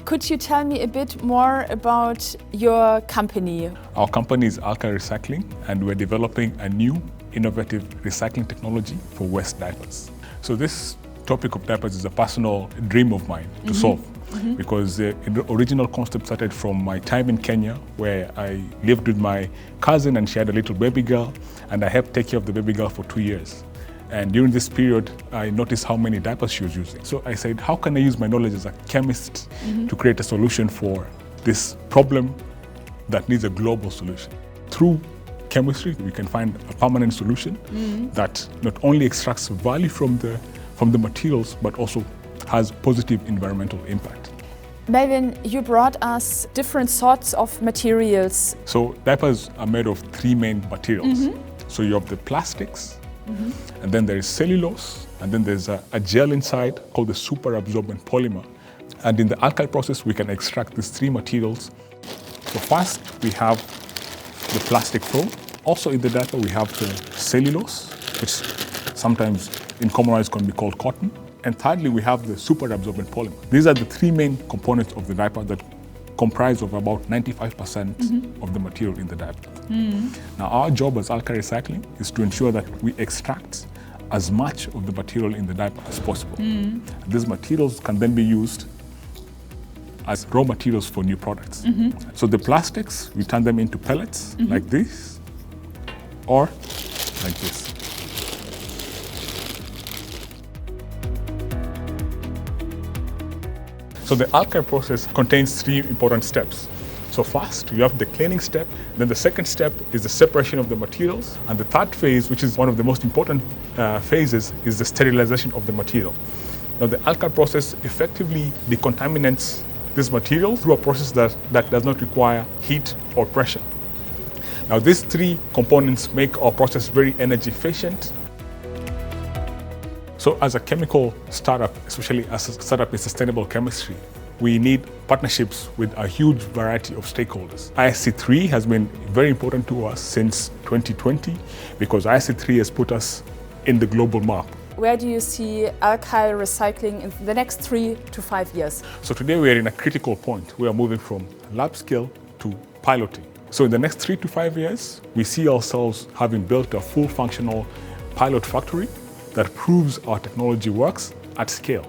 Could you tell me a bit more about your company? Our company is Alkyl Recycling, and we're developing a new innovative recycling technology for waste diapers. So this topic of diapers is a personal dream of mine to solve, because the original concept started from my time in Kenya, where I lived with my cousin and she had a little baby girl, and I helped take care of the baby girl for 2 years. And during this period, I noticed how many diapers she was using. So I said, how can I use my knowledge as a chemist to create a solution for this problem that needs a global solution? Through chemistry, we can find a permanent solution that not only extracts value from the materials, but also has positive environmental impact. Melvin, you brought us different sorts of materials. So diapers are made of 3 main materials. So you have the plastics, and then there is cellulose, and then there's a gel inside called the super absorbent polymer. And in the Alkyl process, we can extract these 3 materials. So first, we have the plastic film. Also in the diaper, we have the cellulose, which sometimes in common words can be called cotton. And thirdly, we have the super absorbent polymer. These are the 3 main components of the diaper that comprise of about 95% of the material in the diaper. Now, our job as Alkyl Recycling is to ensure that we extract as much of the material in the diaper as possible. These materials can then be used as raw materials for new products. So the plastics, we turn them into pellets like this, or like this. So the Alkyl process contains 3 important steps. So first, you have the cleaning step. Then the second step is the separation of the materials. And the third phase, which is one of the most important phases, is the sterilization of the material. Now the Alkyl process effectively decontaminates this material through a process that does not require heat or pressure. Now these 3 components make our process very energy efficient. So as a chemical startup, especially as a startup in sustainable chemistry, we need partnerships with a huge variety of stakeholders. ISC3 has been very important to us since 2020 because ISC3 has put us in the global map. Where do you see Alkyl Recycling in the next 3 to 5 years? So today we are in a critical point. We are moving from lab scale to piloting. So in the next 3 to 5 years, we see ourselves having built a full functional pilot factory that proves our technology works at scale.